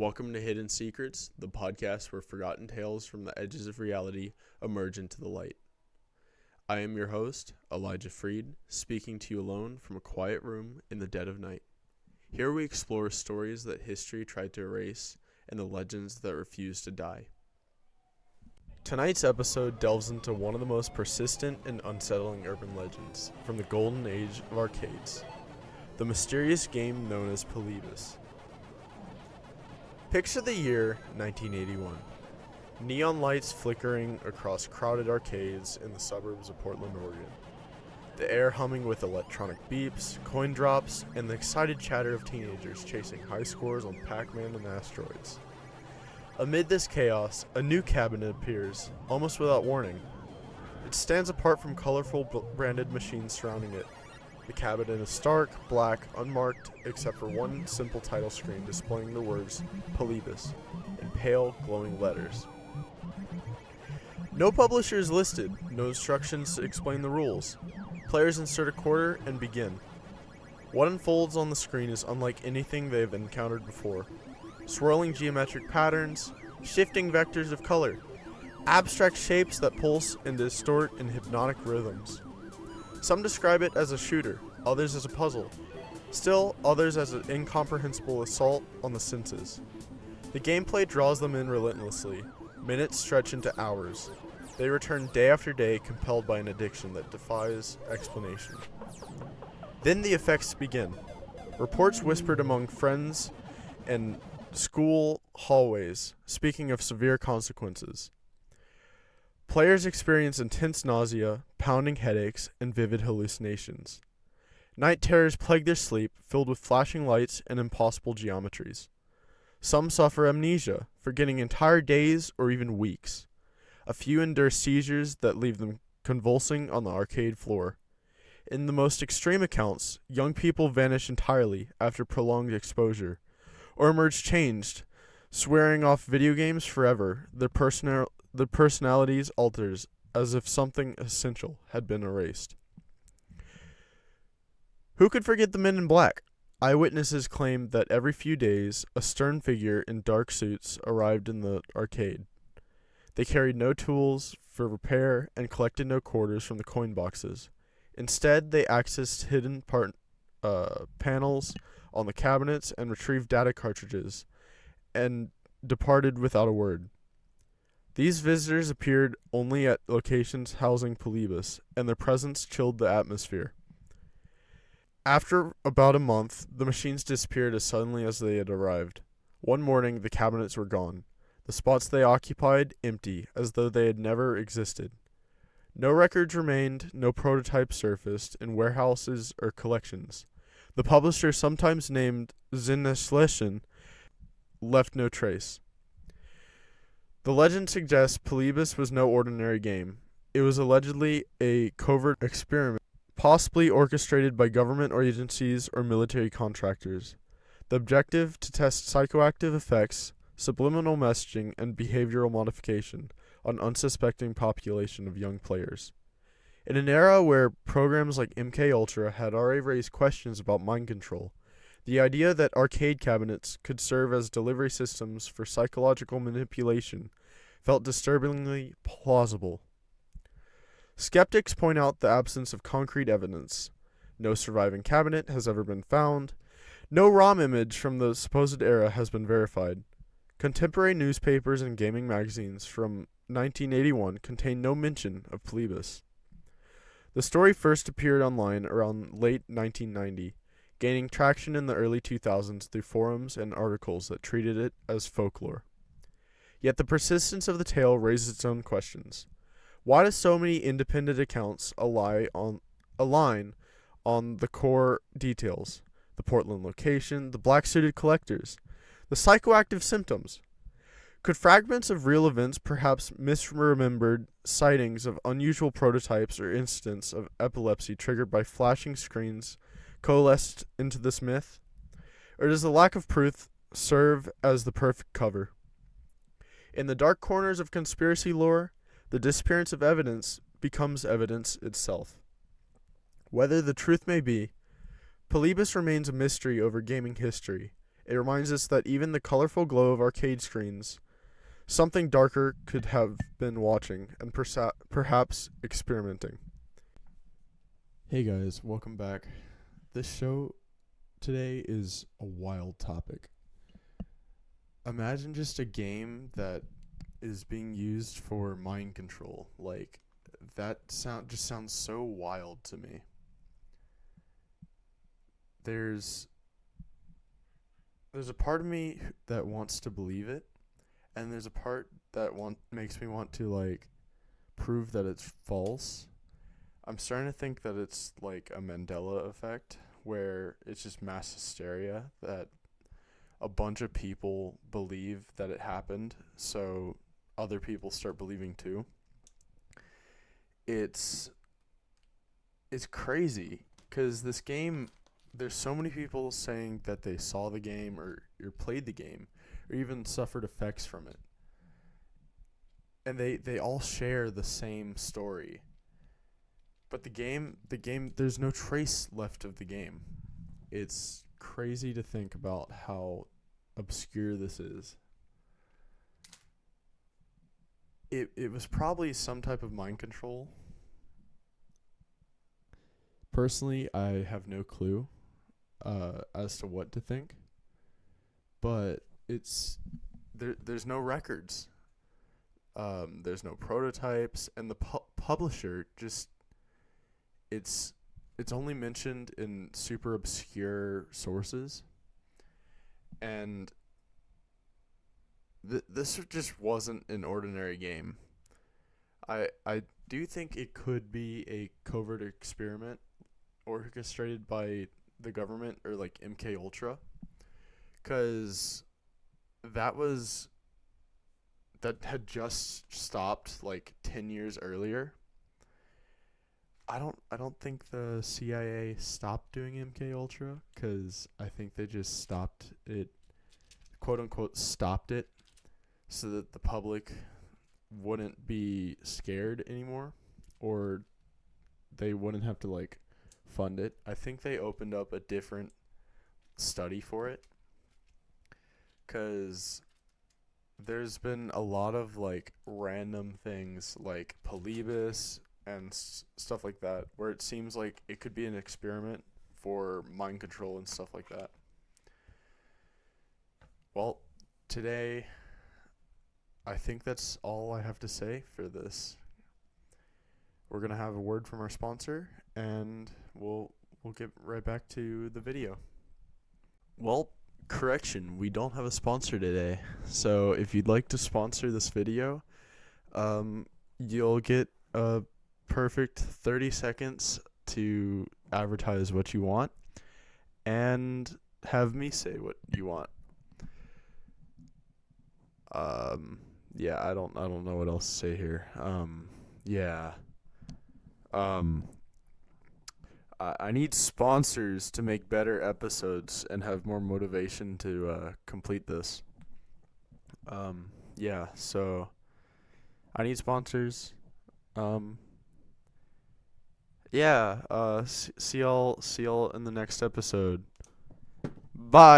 Welcome to Hidden Secrets, the podcast where forgotten tales from the edges of reality emerge into the light. I am your host, Elijah Freed, speaking to you alone from a quiet room in the dead of night. Here we explore stories that history tried to erase and the legends that refuse to die. Tonight's episode delves into one of the most persistent and unsettling urban legends from the golden age of arcades, the mysterious game known as Polybius. Picture the year 1981. Neon lights flickering across crowded arcades in the suburbs of Portland, Oregon. The air humming with electronic beeps, coin drops, and the excited chatter of teenagers chasing high scores on Pac-Man and asteroids. Amid this chaos, a new cabinet appears, almost without warning. It stands apart from colorful branded machines surrounding it. The cabinet is stark, black, unmarked, except for one simple title screen displaying the words Polybius in pale, glowing letters. No publisher is listed, no instructions to explain the rules. Players insert a quarter and begin. What unfolds on the screen is unlike anything they have encountered before. Swirling geometric patterns, shifting vectors of color, abstract shapes that pulse and distort in hypnotic rhythms. Some describe it as a shooter, others as a puzzle, still others as an incomprehensible assault on the senses. The gameplay draws them in relentlessly. Minutes stretch into hours. They return day after day, compelled by an addiction that defies explanation. Then the effects begin. Reports whispered among friends and school hallways, speaking of severe consequences. Players experience intense nausea, pounding headaches, and vivid hallucinations. Night terrors plague their sleep, filled with flashing lights and impossible geometries. Some suffer amnesia, forgetting entire days or even weeks. A few endure seizures that leave them convulsing on the arcade floor. In the most extreme accounts, young people vanish entirely after prolonged exposure, or emerge changed, swearing off video games forever. Their personalities alters as if something essential had been erased. Who could forget the Men in Black? Eyewitnesses claimed that every few days, a stern figure in dark suits arrived in the arcade. They carried no tools for repair and collected no quarters from the coin boxes. Instead, they accessed hidden panels on the cabinets and retrieved data cartridges, and departed without a word. These visitors appeared only at locations housing Polybius, and their presence chilled the atmosphere. After about a month, the machines disappeared as suddenly as they had arrived. One morning, the cabinets were gone. The spots they occupied empty, as though they had never existed. No records remained, no prototypes surfaced in warehouses or collections. The publisher, sometimes named Zinnesleshen, left no trace. The legend suggests Polybius was no ordinary game. It was allegedly a covert experiment, possibly orchestrated by government agencies or military contractors. The objective to test psychoactive effects, subliminal messaging, and behavioral modification on unsuspecting population of young players. In an era where programs like MKUltra had already raised questions about mind control, the idea that arcade cabinets could serve as delivery systems for psychological manipulation felt disturbingly plausible. Skeptics point out the absence of concrete evidence. No surviving cabinet has ever been found. No ROM image from the supposed era has been verified. Contemporary newspapers and gaming magazines from 1981 contain no mention of Polybius. The story first appeared online around late 1990, gaining traction in the early 2000s through forums and articles that treated it as folklore. Yet the persistence of the tale raises its own questions. Why do so many independent accounts align on the core details? The Portland location, the black-suited collectors, the psychoactive symptoms. Could fragments of real events, perhaps misremembered sightings of unusual prototypes or incidents of epilepsy triggered by flashing screens, coalesced into this myth? Or does the lack of proof serve as the perfect cover? In the dark corners of conspiracy lore, the disappearance of evidence becomes evidence itself. Whether the truth may be, Polybius remains a mystery over gaming history, It reminds us that even the colorful glow of arcade screens, something darker could have been watching and perhaps experimenting. Hey guys, welcome back. This show today is a wild topic. Imagine just a game that is being used for mind control. Like, that sounds so wild to me. There's a part of me that wants to believe it, and there's a part that makes me want to like prove that it's false. I'm starting to think that it's like a Mandela effect where it's just mass hysteria that a bunch of people believe that it happened, so other people start believing too. It's crazy cuz this game, there's so many people saying that they saw the game or played the game or even suffered effects from it. And they all share the same story. But the game, there's no trace left of the game. It's crazy to think about how obscure this is. It was probably some type of mind control. Personally, I have no clue as to what to think, but there's no records. There's no prototypes, and the publisher just it's only mentioned in super obscure sources, and this just wasn't an ordinary game. I do think it could be a covert experiment orchestrated by the government or like MK Ultra, cuz that was that had just stopped like 10 years earlier. I don't think the CIA stopped doing MK Ultra cuz I think they just stopped it, quote unquote stopped it, so that the public wouldn't be scared anymore, or they wouldn't have to like fund it. I think they opened up a different study for it cuz there's been a lot of like random things like Polybius and stuff like that where it seems like it could be an experiment for mind control and stuff like that. Well, today I think that's all I have to say for this. We're going to have a word from our sponsor and we'll get right back to the video. Well, correction, we don't have a sponsor today. So if you'd like to sponsor this video, you'll get a perfect 30 seconds to advertise what you want and have me say what you want. Yeah, I don't know what else to say here. Yeah. I need sponsors to make better episodes and have more motivation to complete this. Yeah, so I need sponsors. Yeah, see y'all in the next episode. Bye.